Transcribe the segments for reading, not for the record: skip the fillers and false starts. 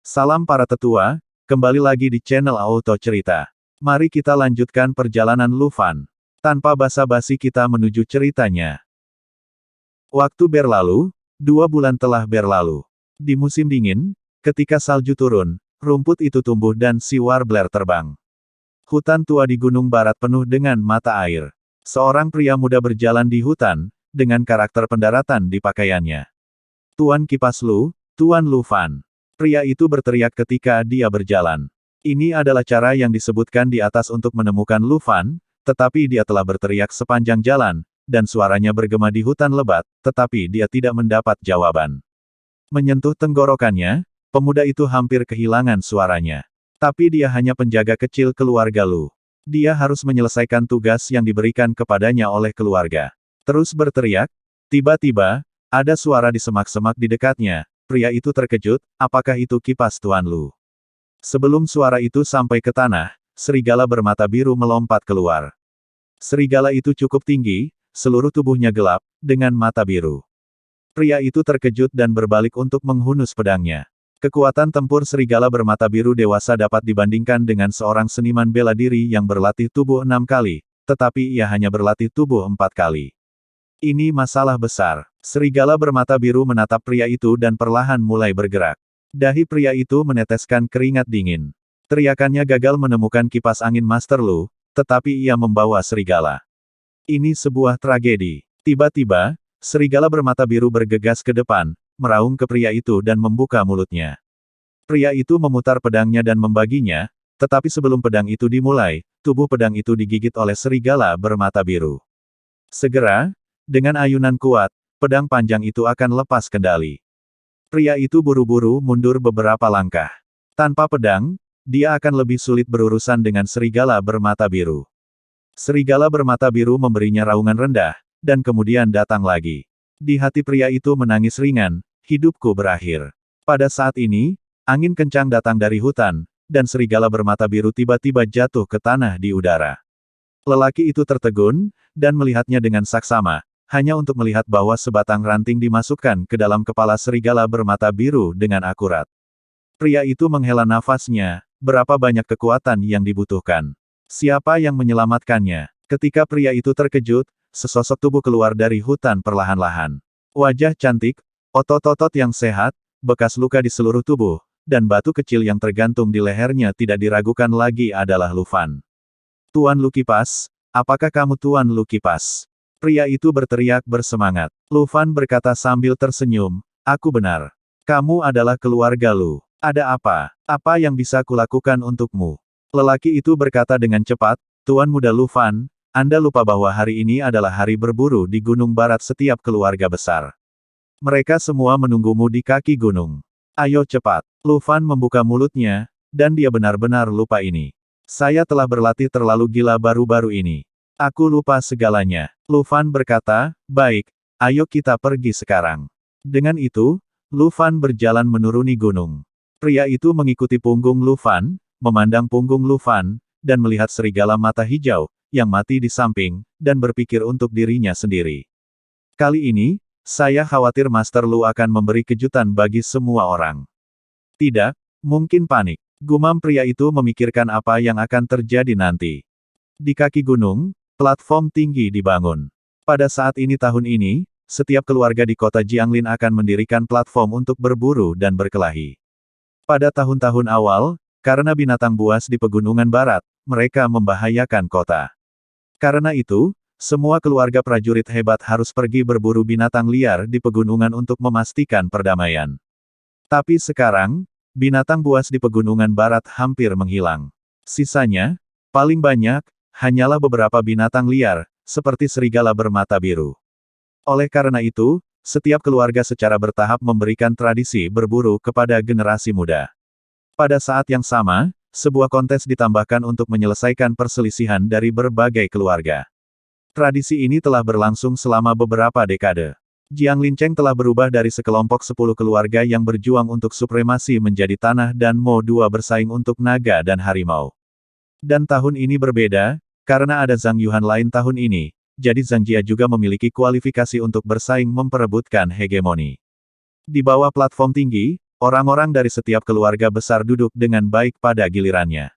Salam para tetua, kembali lagi di channel Auto Cerita. Mari kita lanjutkan perjalanan Lufan. Tanpa basa-basi kita menuju ceritanya. Waktu berlalu, 2 bulan telah berlalu. Di musim dingin, ketika salju turun, rumput itu tumbuh dan si warbler terbang. Hutan tua di Gunung Barat penuh dengan mata air. Seorang pria muda berjalan di hutan, dengan karakter pendaratan di pakaiannya. Tuan Kipas Lu, Tuan Lufan. Pria itu berteriak ketika dia berjalan. Ini adalah cara yang disebutkan di atas untuk menemukan Lufan, tetapi dia telah berteriak sepanjang jalan, dan suaranya bergema di hutan lebat, tetapi dia tidak mendapat jawaban. Menyentuh tenggorokannya, pemuda itu hampir kehilangan suaranya. Tapi dia hanya penjaga kecil keluarga Lu. Dia harus menyelesaikan tugas yang diberikan kepadanya oleh keluarga. Terus berteriak, tiba-tiba, ada suara di semak-semak di dekatnya. Pria itu terkejut, apakah itu kipas Tuan Lu? Sebelum suara itu sampai ke tanah, serigala bermata biru melompat keluar. Serigala itu cukup tinggi, seluruh tubuhnya gelap, dengan mata biru. Pria itu terkejut dan berbalik untuk menghunus pedangnya. Kekuatan tempur serigala bermata biru dewasa dapat dibandingkan dengan seorang seniman bela diri yang berlatih tubuh 6 kali, tetapi ia hanya berlatih tubuh 4 kali. Ini masalah besar. Serigala bermata biru menatap pria itu dan perlahan mulai bergerak. Dahi pria itu meneteskan keringat dingin. Teriakannya gagal menemukan kipas angin Master Lu, tetapi ia membawa serigala. Ini sebuah tragedi. Tiba-tiba, serigala bermata biru bergegas ke depan, meraung ke pria itu dan membuka mulutnya. Pria itu memutar pedangnya dan membaginya, tetapi sebelum pedang itu dimulai, tubuh pedang itu digigit oleh serigala bermata biru. Segera, dengan ayunan kuat, pedang panjang itu akan lepas kendali. Pria itu buru-buru mundur beberapa langkah. Tanpa pedang, dia akan lebih sulit berurusan dengan serigala bermata biru. Serigala bermata biru memberinya raungan rendah, dan kemudian datang lagi. Di hati pria itu menangis ringan, hidupku berakhir. Pada saat ini, angin kencang datang dari hutan, dan serigala bermata biru tiba-tiba jatuh ke tanah di udara. Lelaki itu tertegun, dan melihatnya dengan saksama. Hanya untuk melihat bahwa sebatang ranting dimasukkan ke dalam kepala serigala bermata biru dengan akurat. Pria itu menghela nafasnya, berapa banyak kekuatan yang dibutuhkan. Siapa yang menyelamatkannya? Ketika pria itu terkejut, sesosok tubuh keluar dari hutan perlahan-lahan. Wajah cantik, otot-otot yang sehat, bekas luka di seluruh tubuh, dan batu kecil yang tergantung di lehernya tidak diragukan lagi adalah Lufan. Tuan Lu Kipas, apakah kamu Tuan Lu Kipas? Pria itu berteriak bersemangat. Lufan berkata sambil tersenyum, aku benar. Kamu adalah keluarga Lu. Ada apa? Apa yang bisa kulakukan untukmu? Lelaki itu berkata dengan cepat, Tuan Muda Lufan, Anda lupa bahwa hari ini adalah hari berburu di Gunung Barat setiap keluarga besar. Mereka semua menunggumu di kaki gunung. Ayo cepat. Lufan membuka mulutnya, dan dia benar-benar lupa ini. Saya telah berlatih terlalu gila baru-baru ini. Aku lupa segalanya. Lufan berkata, baik, ayo kita pergi sekarang. Dengan itu, Lufan berjalan menuruni gunung. Pria itu mengikuti punggung Lufan, memandang punggung Lufan, dan melihat serigala mata hijau, yang mati di samping, dan berpikir untuk dirinya sendiri. Kali ini, saya khawatir Master Lu akan memberi kejutan bagi semua orang. Tidak, mungkin panik. Gumam pria itu memikirkan apa yang akan terjadi nanti. Di kaki gunung, platform tinggi dibangun. Pada saat ini tahun ini, setiap keluarga di kota Jianglin akan mendirikan platform untuk berburu dan berkelahi. Pada tahun-tahun awal, karena binatang buas di pegunungan barat, mereka membahayakan kota. Karena itu, semua keluarga prajurit hebat harus pergi berburu binatang liar di pegunungan untuk memastikan perdamaian. Tapi sekarang, binatang buas di pegunungan barat hampir menghilang. Sisanya, paling banyak, hanyalah beberapa binatang liar, seperti serigala bermata biru. Oleh karena itu, setiap keluarga secara bertahap memberikan tradisi berburu kepada generasi muda. Pada saat yang sama, sebuah kontes ditambahkan untuk menyelesaikan perselisihan dari berbagai keluarga. Tradisi ini telah berlangsung selama beberapa dekade. Jianglin Cheng telah berubah dari sekelompok 10 keluarga yang berjuang untuk supremasi menjadi tanah dan Mo dua bersaing untuk naga dan harimau. Dan tahun ini berbeda, karena ada Zhang Yuhan lain tahun ini, jadi Zhang Jia juga memiliki kualifikasi untuk bersaing memperebutkan hegemoni. Di bawah platform tinggi, orang-orang dari setiap keluarga besar duduk dengan baik pada gilirannya.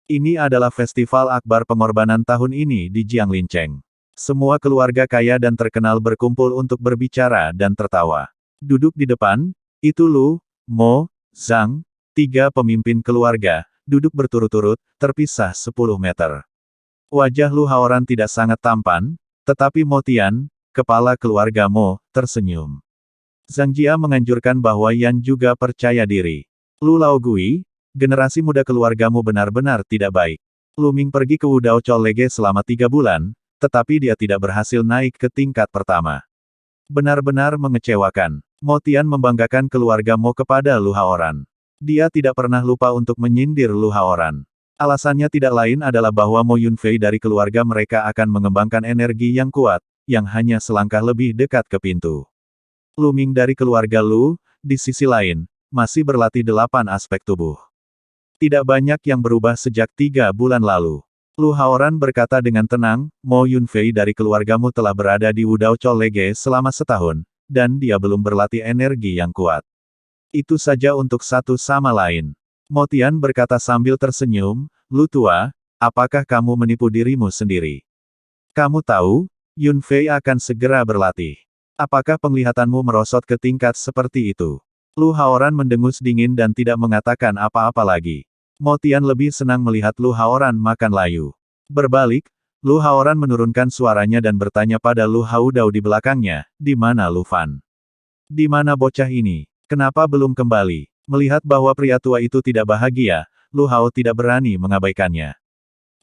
Ini adalah festival akbar pengorbanan tahun ini di Jianglicheng. Semua keluarga kaya dan terkenal berkumpul untuk berbicara dan tertawa. Duduk di depan, itu Lu, Mo, Zhang, 3 pemimpin keluarga, duduk berturut-turut, terpisah 10 meter. Wajah Lu Haoran tidak sangat tampan, tetapi Mo Tian, kepala keluarga Mo, tersenyum. Zhang Jia menganjurkan bahwa Yan juga percaya diri. Lu Laogui, generasi muda keluargamu benar-benar tidak baik. Lu Ming pergi ke Wudao Chollege selama 3 bulan, tetapi dia tidak berhasil naik ke tingkat pertama. Benar-benar mengecewakan. Mo Tian membanggakan keluarga Mo kepada Lu Haoran. Dia tidak pernah lupa untuk menyindir Lu Haoran. Alasannya tidak lain adalah bahwa Mo Yunfei dari keluarga mereka akan mengembangkan energi yang kuat, yang hanya selangkah lebih dekat ke pintu. Lu Ming dari keluarga Lu, di sisi lain, masih berlatih 8 aspek tubuh. Tidak banyak yang berubah sejak 3 bulan lalu. Lu Haoran berkata dengan tenang, Mo Yunfei dari keluargamu telah berada di Wudao Chollege selama setahun, dan dia belum berlatih energi yang kuat. Itu saja untuk satu sama lain. Mo Tian berkata sambil tersenyum, Lu tua, apakah kamu menipu dirimu sendiri? Kamu tahu, Yunfei akan segera berlatih. Apakah penglihatanmu merosot ke tingkat seperti itu? Lu Haoran mendengus dingin dan tidak mengatakan apa-apa lagi. Mo Tian lebih senang melihat Lu Haoran makan layu. Berbalik, Lu Haoran menurunkan suaranya dan bertanya pada Lu Haudao di belakangnya, di mana Lu Fan? Di mana bocah ini? Kenapa belum kembali? Melihat bahwa pria tua itu tidak bahagia, Lu Hao tidak berani mengabaikannya.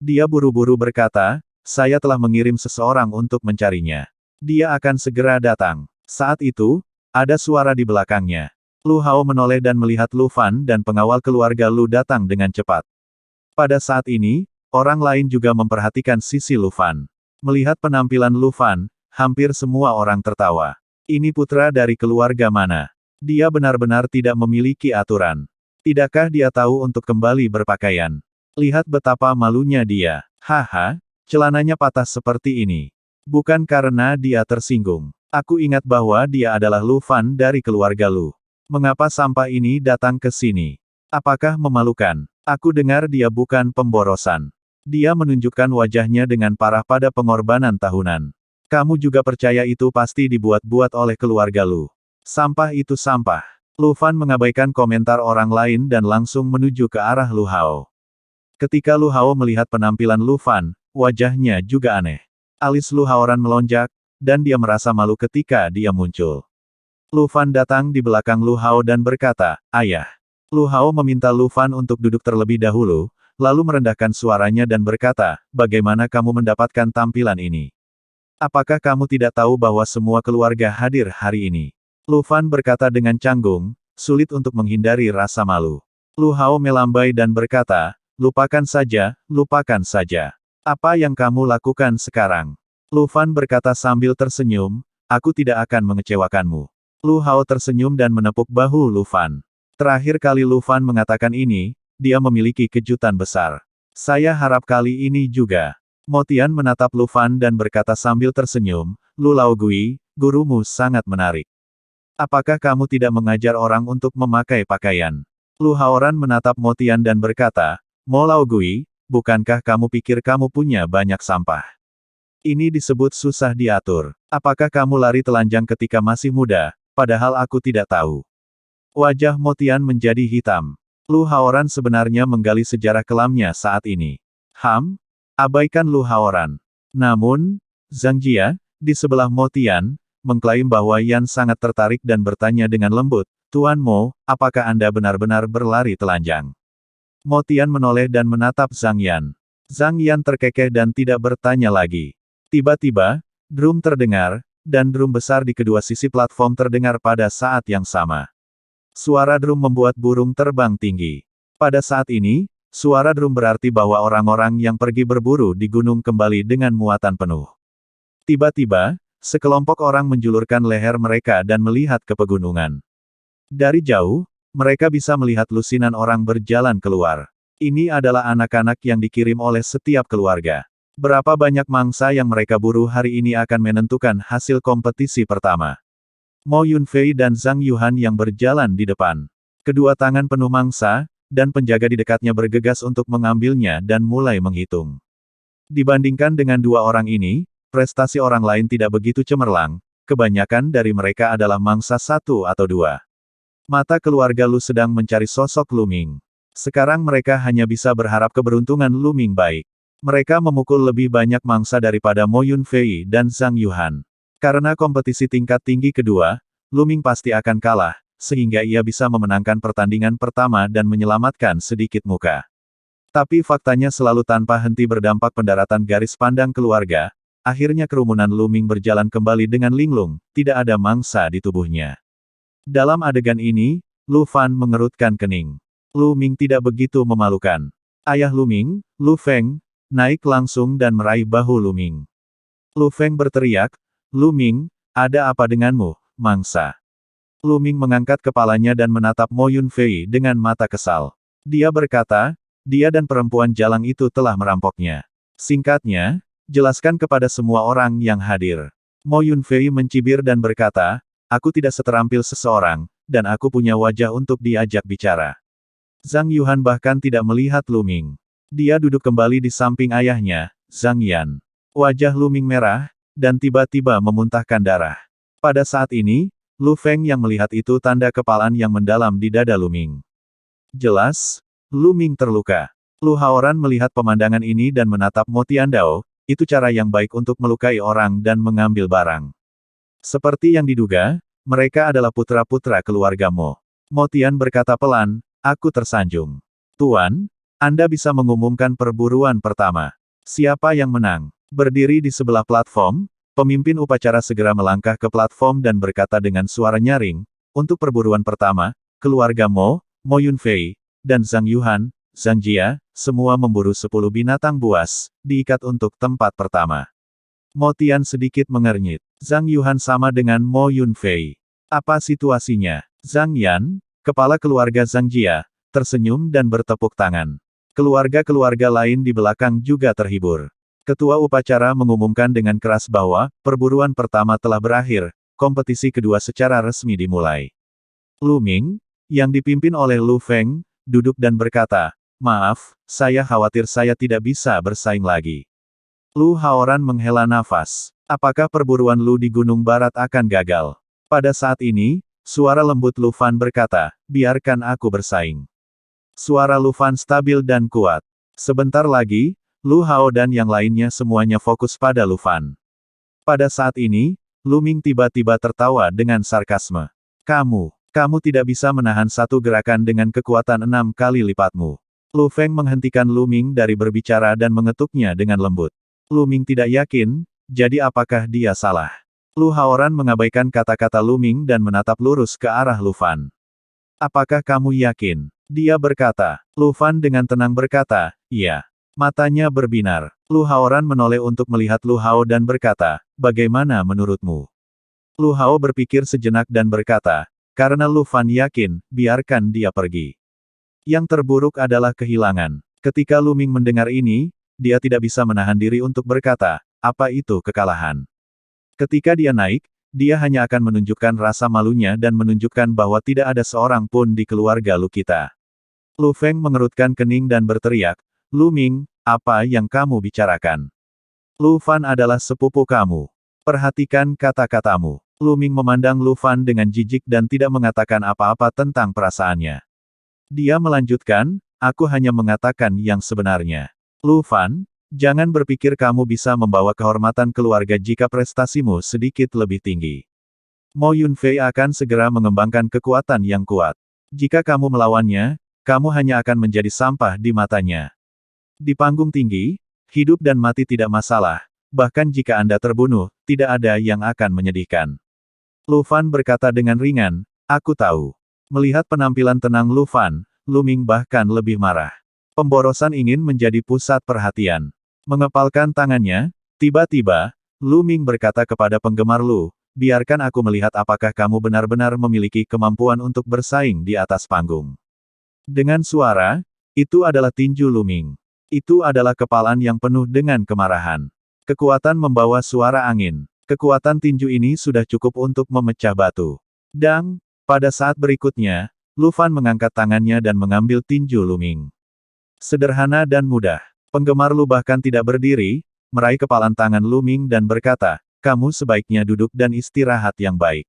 Dia buru-buru berkata, saya telah mengirim seseorang untuk mencarinya. Dia akan segera datang. Saat itu, ada suara di belakangnya. Lu Hao menoleh dan melihat Lu Fan dan pengawal keluarga Lu datang dengan cepat. Pada saat ini, orang lain juga memperhatikan sisi Lu Fan. Melihat penampilan Lu Fan, hampir semua orang tertawa. Ini putra dari keluarga mana? Dia benar-benar tidak memiliki aturan. Tidakkah dia tahu untuk kembali berpakaian? Lihat betapa malunya dia. Haha, celananya patah seperti ini. Bukan karena dia tersinggung. Aku ingat bahwa dia adalah Lu Fan dari keluarga Lu. Mengapa sampah ini datang ke sini? Apakah memalukan? Aku dengar dia bukan pemborosan. Dia menunjukkan wajahnya dengan parah pada pengorbanan tahunan. Kamu juga percaya itu pasti dibuat-buat oleh keluarga Lu. Sampah itu sampah. Lu Fan mengabaikan komentar orang lain dan langsung menuju ke arah Lu Hao. Ketika Lu Hao melihat penampilan Lu Fan, wajahnya juga aneh. Alis Lu Haoran melonjak, dan dia merasa malu ketika dia muncul. Lu Fan datang di belakang Lu Hao dan berkata, Ayah. Lu Hao meminta Lu Fan untuk duduk terlebih dahulu, lalu merendahkan suaranya dan berkata, bagaimana kamu mendapatkan tampilan ini? Apakah kamu tidak tahu bahwa semua keluarga hadir hari ini? Lu Fan berkata dengan canggung, sulit untuk menghindari rasa malu. Lu Hao melambai dan berkata, lupakan saja, lupakan saja. Apa yang kamu lakukan sekarang? Lu Fan berkata sambil tersenyum, aku tidak akan mengecewakanmu. Lu Hao tersenyum dan menepuk bahu Lu Fan. Terakhir kali Lu Fan mengatakan ini, dia memiliki kejutan besar. Saya harap kali ini juga. Mo Tian menatap Lu Fan dan berkata sambil tersenyum, Lu Laogui, gurumu sangat menarik. Apakah kamu tidak mengajar orang untuk memakai pakaian? Lu Haoran menatap Mo Tian dan berkata, Mo Laogui, bukankah kamu pikir kamu punya banyak sampah? Ini disebut susah diatur. Apakah kamu lari telanjang ketika masih muda, padahal aku tidak tahu? Wajah Mo Tian menjadi hitam. Lu Haoran sebenarnya menggali sejarah kelamnya saat ini. Abaikan Lu Haoran. Namun, Zhang Jia, di sebelah Mo Tian, mengklaim bahwa Yan sangat tertarik dan bertanya dengan lembut, Tuan Mo, apakah Anda benar-benar berlari telanjang? Mo Tian menoleh dan menatap Zhang Yan. Zhang Yan terkekeh dan tidak bertanya lagi. Tiba-tiba, drum terdengar, dan drum besar di kedua sisi platform terdengar pada saat yang sama. Suara drum membuat burung terbang tinggi. Pada saat ini, suara drum berarti bahwa orang-orang yang pergi berburu di gunung kembali dengan muatan penuh. Tiba-tiba, sekelompok orang menjulurkan leher mereka dan melihat ke pegunungan. Dari jauh, mereka bisa melihat lusinan orang berjalan keluar. Ini adalah anak-anak yang dikirim oleh setiap keluarga. Berapa banyak mangsa yang mereka buru hari ini akan menentukan hasil kompetisi pertama. Mo Yunfei dan Zhang Yuhan yang berjalan di depan. Kedua tangan penuh mangsa, dan penjaga di dekatnya bergegas untuk mengambilnya dan mulai menghitung. Dibandingkan dengan dua orang ini, prestasi orang lain tidak begitu cemerlang, kebanyakan dari mereka adalah mangsa satu atau dua. Mata keluarga Lu sedang mencari sosok Lu Ming. Sekarang mereka hanya bisa berharap keberuntungan Lu Ming baik. Mereka memukul lebih banyak mangsa daripada Mo Yunfei dan Zhang Yuhan. Karena kompetisi tingkat tinggi kedua, Lu Ming pasti akan kalah, sehingga ia bisa memenangkan pertandingan pertama dan menyelamatkan sedikit muka. Tapi faktanya selalu tanpa henti berdampak pendaratan garis pandang keluarga, akhirnya kerumunan Lu Ming berjalan kembali dengan linglung, tidak ada mangsa di tubuhnya. Dalam adegan ini, Lu Fan mengerutkan kening. Lu Ming tidak begitu memalukan. Ayah Lu Ming, Lu Feng, naik langsung dan meraih bahu Lu Ming. Lu Feng berteriak, "Lu Ming, ada apa denganmu, mangsa?" Lu Ming mengangkat kepalanya dan menatap Mo Yunfei dengan mata kesal. Dia berkata, dia dan perempuan jalang itu telah merampoknya. Singkatnya, jelaskan kepada semua orang yang hadir. Mo Yunfei mencibir dan berkata, aku tidak seterampil seseorang, dan aku punya wajah untuk diajak bicara. Zhang Yuhan bahkan tidak melihat Lu Ming. Dia duduk kembali di samping ayahnya, Zhang Yan. Wajah Lu Ming merah, dan tiba-tiba memuntahkan darah. Pada saat ini, Lu Feng yang melihat itu tanda kepalan yang mendalam di dada Lu Ming. Jelas, Lu Ming terluka. Lu Haoran melihat pemandangan ini dan menatap Mo Tiandao, itu cara yang baik untuk melukai orang dan mengambil barang. Seperti yang diduga, mereka adalah putra-putra keluarga Mo. Mo Tian berkata pelan, aku tersanjung. Tuan, Anda bisa mengumumkan perburuan pertama. Siapa yang menang? Berdiri di sebelah platform, pemimpin upacara segera melangkah ke platform dan berkata dengan suara nyaring, untuk perburuan pertama, keluarga Mo, Mo Yunfei, dan Zhang Yuhan, Zhang Jia, semua memburu 10 binatang buas, diikat untuk tempat pertama. Mo Tian sedikit mengernyit. Zhang Yuhan sama dengan Mo Yunfei. Apa situasinya? Zhang Yan, kepala keluarga Zhang Jia, tersenyum dan bertepuk tangan. Keluarga-keluarga lain di belakang juga terhibur. Ketua upacara mengumumkan dengan keras bahwa, perburuan pertama telah berakhir, kompetisi kedua secara resmi dimulai. Lu Ming, yang dipimpin oleh Lu Feng, duduk dan berkata, maaf, saya khawatir saya tidak bisa bersaing lagi. Lu Haoran menghela nafas. Apakah perburuan Lu di Gunung Barat akan gagal? Pada saat ini, suara lembut Lu Fan berkata, biarkan aku bersaing. Suara Lu Fan stabil dan kuat. Sebentar lagi, Lu Hao dan yang lainnya semuanya fokus pada Lu Fan. Pada saat ini, Lu Ming tiba-tiba tertawa dengan sarkasme. Kamu tidak bisa menahan satu gerakan dengan kekuatan 6 kali lipatmu. Lu Feng menghentikan Lu Ming dari berbicara dan mengetuknya dengan lembut. Lu Ming tidak yakin, jadi apakah dia salah? Lu Haoran mengabaikan kata-kata Lu Ming dan menatap lurus ke arah Lu Fan. Apakah kamu yakin? Dia berkata. Lu Fan dengan tenang berkata, iya. Matanya berbinar. Lu Haoran menoleh untuk melihat Lu Hao dan berkata, bagaimana menurutmu? Lu Hao berpikir sejenak dan berkata, karena Lu Fan yakin, biarkan dia pergi. Yang terburuk adalah kehilangan. Ketika Lu Ming mendengar ini, dia tidak bisa menahan diri untuk berkata, apa itu kekalahan? Ketika dia naik, dia hanya akan menunjukkan rasa malunya dan menunjukkan bahwa tidak ada seorang pun di keluarga Lu kita. Lu Feng mengerutkan kening dan berteriak, Lu Ming, apa yang kamu bicarakan? Lu Fan adalah sepupu kamu. Perhatikan kata-katamu. Lu Ming memandang Lu Fan dengan jijik dan tidak mengatakan apa-apa tentang perasaannya. Dia melanjutkan, aku hanya mengatakan yang sebenarnya. Lu Fan, jangan berpikir kamu bisa membawa kehormatan keluarga jika prestasimu sedikit lebih tinggi. Mo Yunfei akan segera mengembangkan kekuatan yang kuat. Jika kamu melawannya, kamu hanya akan menjadi sampah di matanya. Di panggung tinggi, hidup dan mati tidak masalah, bahkan jika Anda terbunuh, tidak ada yang akan menyedihkan. Lu Fan berkata dengan ringan, aku tahu. Melihat penampilan tenang Lu Fan, Lu Ming bahkan lebih marah. Pemborosan ingin menjadi pusat perhatian. Mengepalkan tangannya, tiba-tiba, Lu Ming berkata kepada penggemar Lu, biarkan aku melihat apakah kamu benar-benar memiliki kemampuan untuk bersaing di atas panggung. Dengan suara, itu adalah tinju Lu Ming. Itu adalah kepalan yang penuh dengan kemarahan. Kekuatan membawa suara angin. Kekuatan tinju ini sudah cukup untuk memecah batu. Dan, pada saat berikutnya, Lu Fan mengangkat tangannya dan mengambil tinju Luming. Sederhana dan mudah. Penggemar Lu bahkan tidak berdiri, meraih kepalan tangan Luming dan berkata, kamu sebaiknya duduk dan istirahat yang baik.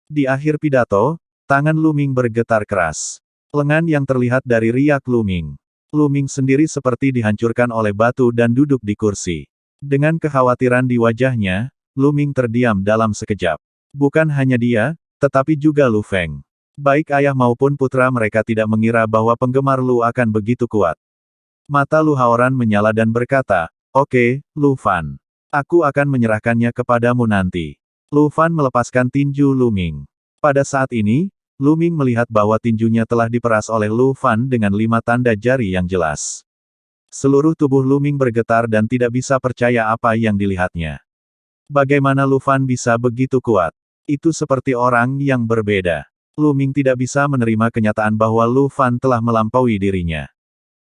Di akhir pidato, tangan Luming bergetar keras. Lengan yang terlihat dari riak Luming. Luming sendiri seperti dihancurkan oleh batu dan duduk di kursi. Dengan kekhawatiran di wajahnya, Luming terdiam dalam sekejap. Bukan hanya dia, tetapi juga Lu Feng. Baik ayah maupun putra mereka tidak mengira bahwa penggemar Lu akan begitu kuat. Mata Lu Haoran menyala dan berkata, oke, Lu Fan. Aku akan menyerahkannya kepadamu nanti. Lu Fan melepaskan tinju Luming. Pada saat ini, Luming melihat bahwa tinjunya telah diperas oleh Lu Fan dengan 5 tanda jari yang jelas. Seluruh tubuh Luming bergetar dan tidak bisa percaya apa yang dilihatnya. Bagaimana Lu Fan bisa begitu kuat? Itu seperti orang yang berbeda. Luming tidak bisa menerima kenyataan bahwa Lu Fan telah melampaui dirinya.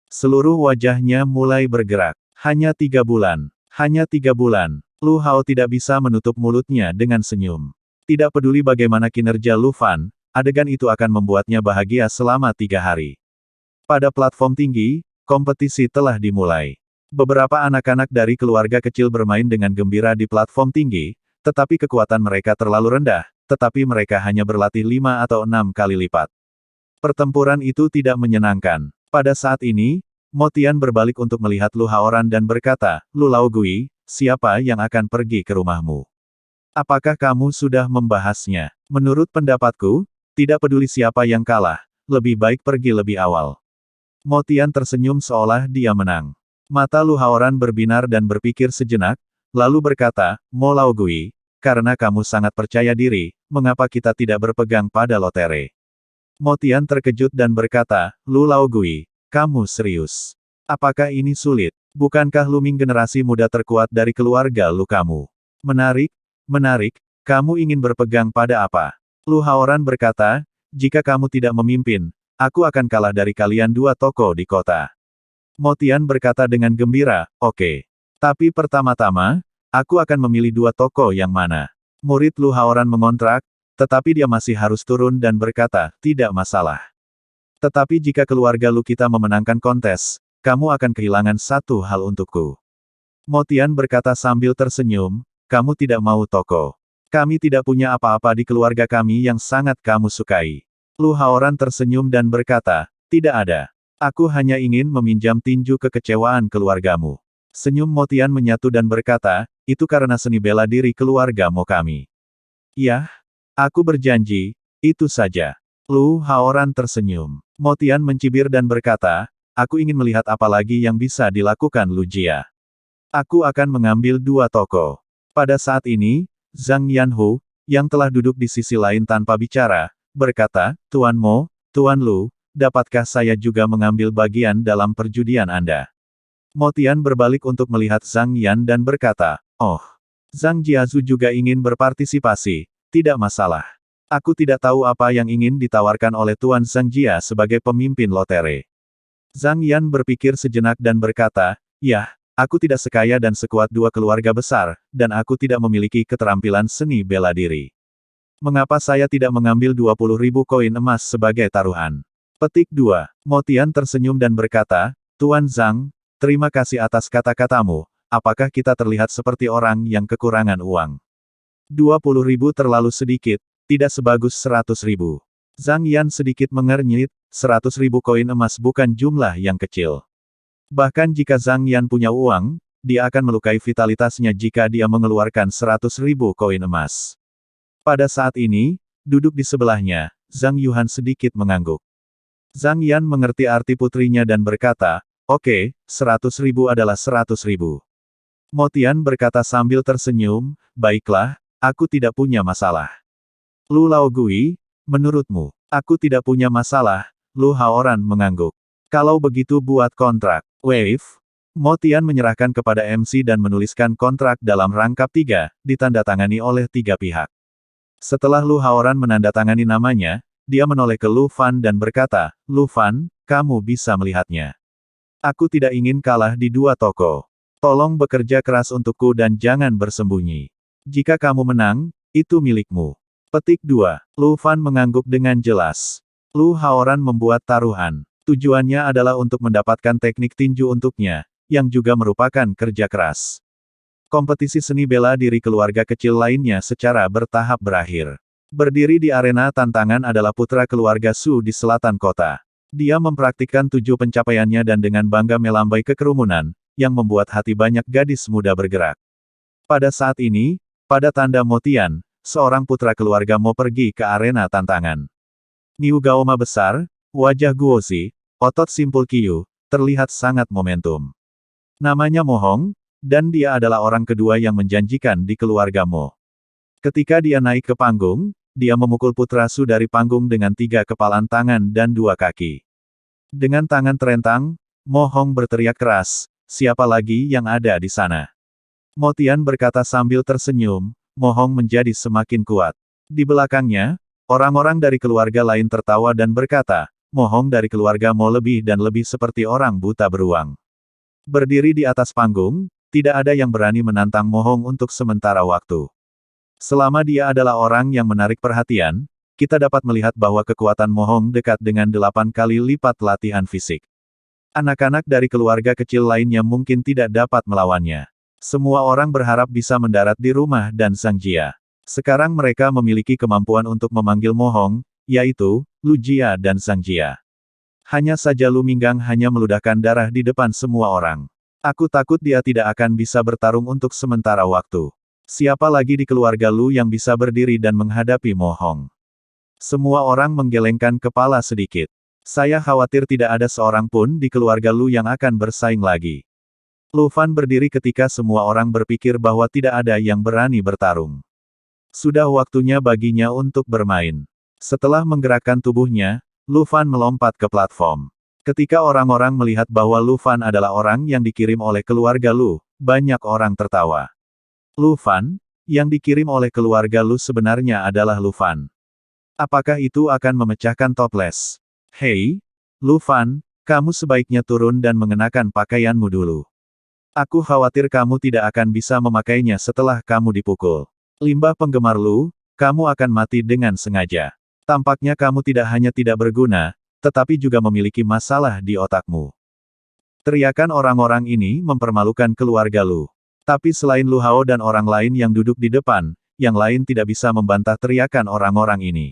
Seluruh wajahnya mulai bergerak. Hanya 3 bulan. Hanya 3 bulan. Lu Hao tidak bisa menutup mulutnya dengan senyum. Tidak peduli bagaimana kinerja Lu Fan, adegan itu akan membuatnya bahagia selama 3 hari. Pada platform tinggi, kompetisi telah dimulai. Beberapa anak-anak dari keluarga kecil bermain dengan gembira di platform tinggi, tetapi kekuatan mereka terlalu rendah, tetapi mereka hanya berlatih 5 atau 6 kali lipat. Pertempuran itu tidak menyenangkan. Pada saat ini, Mo Tian berbalik untuk melihat Lu Haoran dan berkata, Lu Laogui, siapa yang akan pergi ke rumahmu? Apakah kamu sudah membahasnya? Menurut pendapatku, tidak peduli siapa yang kalah, lebih baik pergi lebih awal. Mo Tian tersenyum seolah dia menang. Mata Lu Haoran berbinar dan berpikir sejenak, lalu berkata, Mo Laogui, karena kamu sangat percaya diri, mengapa kita tidak berpegang pada lotere? Mo Tian terkejut dan berkata, Lu Laogui, kamu serius? Apakah ini sulit? Bukankah Luming generasi muda terkuat dari keluarga Lu kamu? Menarik, menarik, kamu ingin berpegang pada apa? Lu Haoran berkata, jika kamu tidak memimpin, aku akan kalah dari kalian 2 toko di kota. Mo Tian berkata dengan gembira, oke. Tapi pertama-tama, aku akan memilih 2 toko yang mana. Murid Lu Haoran mengontrak, tetapi dia masih harus turun dan berkata, tidak masalah. Tetapi jika keluarga Lu kita memenangkan kontes, kamu akan kehilangan 1 hal untukku. Mo Tian berkata sambil tersenyum, kamu tidak mau toko. Kami tidak punya apa-apa di keluarga kami yang sangat kamu sukai. Lu Haoran tersenyum dan berkata, tidak ada. Aku hanya ingin meminjam tinju kekecewaan keluargamu. Senyum Mo Tian menyatu dan berkata, itu karena seni bela diri keluarga Mo kami. Yah, aku berjanji, itu saja. Lu Haoran tersenyum. Mo Tian mencibir dan berkata, aku ingin melihat apa lagi yang bisa dilakukan Lu Jia. Aku akan mengambil 2 toko. Pada saat ini, Zhang Yanhu, yang telah duduk di sisi lain tanpa bicara, berkata, Tuan Mo, Tuan Lu, dapatkah saya juga mengambil bagian dalam perjudian Anda? Mo Tian berbalik untuk melihat Zhang Yan dan berkata, oh, Zhang Jiazu juga ingin berpartisipasi, tidak masalah. Aku tidak tahu apa yang ingin ditawarkan oleh Tuan Zhang Jia sebagai pemimpin lotere. Zhang Yan berpikir sejenak dan berkata, yah, aku tidak sekaya dan sekuat 2 keluarga besar, dan aku tidak memiliki keterampilan seni bela diri. Mengapa saya tidak mengambil 20.000 koin emas sebagai taruhan? Petik 2. Mo Tian tersenyum dan berkata, Tuan Zhang, terima kasih atas kata-katamu, apakah kita terlihat seperti orang yang kekurangan uang? 20.000 terlalu sedikit, tidak sebagus 100.000. Zhang Yan sedikit mengernyit, 100.000 koin emas bukan jumlah yang kecil. Bahkan jika Zhang Yan punya uang, dia akan melukai vitalitasnya jika dia mengeluarkan 100.000 koin emas. Pada saat ini, duduk di sebelahnya, Zhang Yuhan sedikit mengangguk. Zhang Yan mengerti arti putrinya dan berkata, oke, 100.000 adalah 100.000. Mo Tian berkata sambil tersenyum, baiklah, aku tidak punya masalah. Lu Laogui, menurutmu, aku tidak punya masalah, Lu Haoran mengangguk. Kalau begitu buat kontrak. Wave. Mo Tian menyerahkan kepada MC dan menuliskan kontrak dalam rangkap 3, ditandatangani oleh 3 pihak. Setelah Lu Haoran menandatangani namanya, dia menoleh ke Lu Fan dan berkata, Lu Fan, kamu bisa melihatnya. Aku tidak ingin kalah di 2 toko. Tolong bekerja keras untukku dan jangan bersembunyi. Jika kamu menang, itu milikmu. Petik 2. Lu Fan mengangguk dengan jelas. Lu Haoran membuat taruhan. Tujuannya adalah untuk mendapatkan teknik tinju untuknya, yang juga merupakan kerja keras. Kompetisi seni bela diri keluarga kecil lainnya secara bertahap berakhir. Berdiri di arena tantangan adalah putra keluarga Su di selatan kota. Dia mempraktikkan 7 pencapaiannya dan dengan bangga melambai ke kerumunan, yang membuat hati banyak gadis muda bergerak. Pada saat ini, pada tanda Motian, seorang putra keluarga Mo pergi ke arena tantangan. Niu Gaoma besar, wajah guozi, otot simpul Qiu, terlihat sangat momentum. Namanya Mo Hong, dan dia adalah orang kedua yang menjanjikan di keluarga Mo. Ketika dia naik ke panggung, dia memukul putra Su dari panggung dengan 3 kepalan tangan dan 2 kaki. Dengan tangan terentang, Mo Hong berteriak keras, siapa lagi yang ada di sana? Motian berkata sambil tersenyum, Mo Hong menjadi semakin kuat. Di belakangnya, orang-orang dari keluarga lain tertawa dan berkata, Mo Hong dari keluarga Mo lebih dan lebih seperti orang buta beruang. Berdiri di atas panggung, tidak ada yang berani menantang Mo Hong untuk sementara waktu. Selama dia adalah orang yang menarik perhatian, kita dapat melihat bahwa kekuatan Mo Hong dekat dengan 8 kali lipat latihan fisik. Anak-anak dari keluarga kecil lainnya mungkin tidak dapat melawannya. Semua orang berharap bisa mendarat di rumah dan Zhang Jia. Sekarang mereka memiliki kemampuan untuk memanggil Mo Hong, yaitu, Lu Jia dan Zhang Jia. Hanya saja Lu Minggang hanya meludahkan darah di depan semua orang. Aku takut dia tidak akan bisa bertarung untuk sementara waktu. Siapa lagi di keluarga Lu yang bisa berdiri dan menghadapi Mo Hong? Semua orang menggelengkan kepala sedikit. Saya khawatir tidak ada seorang pun di keluarga Lu yang akan bersaing lagi. Lu Fan berdiri ketika semua orang berpikir bahwa tidak ada yang berani bertarung. Sudah waktunya baginya untuk bermain. Setelah menggerakkan tubuhnya, Lu Fan melompat ke platform. Ketika orang-orang melihat bahwa Lu Fan adalah orang yang dikirim oleh keluarga Lu, banyak orang tertawa. Lu Fan, yang dikirim oleh keluarga Lu sebenarnya adalah Lu Fan. Apakah itu akan memecahkan toples? Hei, Lu Fan, kamu sebaiknya turun dan mengenakan pakaianmu dulu. Aku khawatir kamu tidak akan bisa memakainya setelah kamu dipukul. Limbah penggemar Lu, kamu akan mati dengan sengaja. Tampaknya kamu tidak hanya tidak berguna, tetapi juga memiliki masalah di otakmu. Teriakan orang-orang ini mempermalukan keluarga Lu. Tapi selain Lu Hao dan orang lain yang duduk di depan, yang lain tidak bisa membantah teriakan orang-orang ini.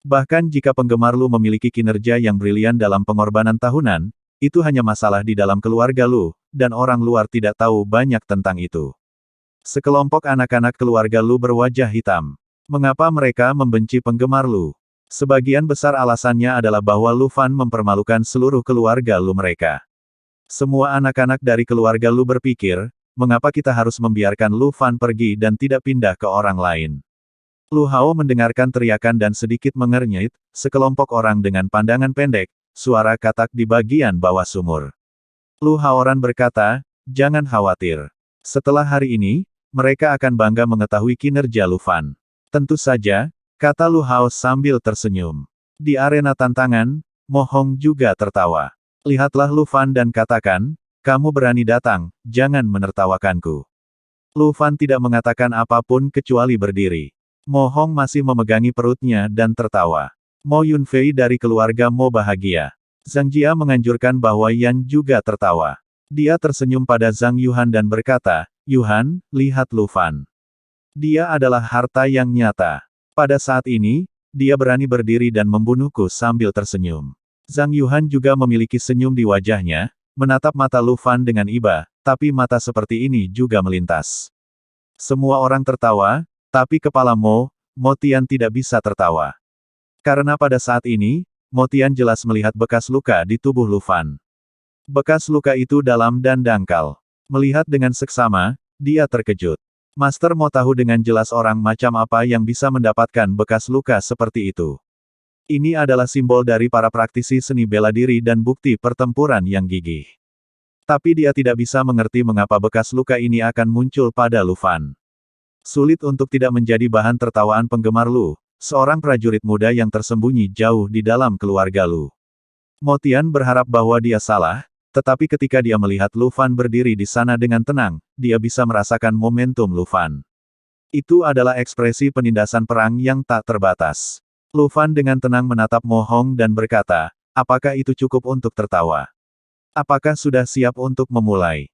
Bahkan jika penggemar Lu memiliki kinerja yang brilian dalam pengorbanan tahunan, itu hanya masalah di dalam keluarga Lu, dan orang luar tidak tahu banyak tentang itu. Sekelompok anak-anak keluarga Lu berwajah hitam. Mengapa mereka membenci penggemar Lu? Sebagian besar alasannya adalah bahwa Lu Fan mempermalukan seluruh keluarga Lu mereka. Semua anak-anak dari keluarga Lu berpikir, mengapa kita harus membiarkan Lu Fan pergi dan tidak pindah ke orang lain? Lu Hao mendengarkan teriakan dan sedikit mengernyit, sekelompok orang dengan pandangan pendek, suara katak di bagian bawah sumur. Lu Haoran berkata, jangan khawatir. Setelah hari ini, mereka akan bangga mengetahui kinerja Lu Fan. Tentu saja, kata Lu Hao sambil tersenyum. Di arena tantangan, Mo Hong juga tertawa. Lihatlah Lu Fan dan katakan, kamu berani datang, jangan menertawakanku. Lu Fan tidak mengatakan apapun kecuali berdiri. Mo Hong masih memegangi perutnya dan tertawa. Mo Yunfei dari keluarga Mo bahagia. Zhang Jia menganjurkan bahwa Yan juga tertawa. Dia tersenyum pada Zhang Yuhan dan berkata, Yuhan, lihat Lu Fan. Dia adalah harta yang nyata. Pada saat ini, dia berani berdiri dan membunuhku sambil tersenyum. Zhang Yuhan juga memiliki senyum di wajahnya, menatap mata Lu Fan dengan iba, tapi mata seperti ini juga melintas. Semua orang tertawa, tapi kepala Motian tidak bisa tertawa. Karena pada saat ini, Motian jelas melihat bekas luka di tubuh Lu Fan. Bekas luka itu dalam dan dangkal. Melihat dengan seksama, dia terkejut. Master Mo tahu dengan jelas orang macam apa yang bisa mendapatkan bekas luka seperti itu. Ini adalah simbol dari para praktisi seni bela diri dan bukti pertempuran yang gigih. Tapi dia tidak bisa mengerti mengapa bekas luka ini akan muncul pada Lu Fan. Sulit untuk tidak menjadi bahan tertawaan penggemar Lu, seorang prajurit muda yang tersembunyi jauh di dalam keluarga Lu. Motian berharap bahwa dia salah, tetapi ketika dia melihat Lu Fan berdiri di sana dengan tenang, dia bisa merasakan momentum Lu Fan. Itu adalah ekspresi penindasan perang yang tak terbatas. Lu Fan dengan tenang menatap Mo Hong dan berkata, apakah itu cukup untuk tertawa? Apakah sudah siap untuk memulai?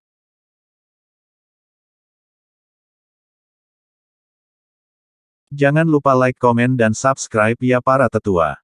Jangan lupa like, komen dan subscribe ya para tetua.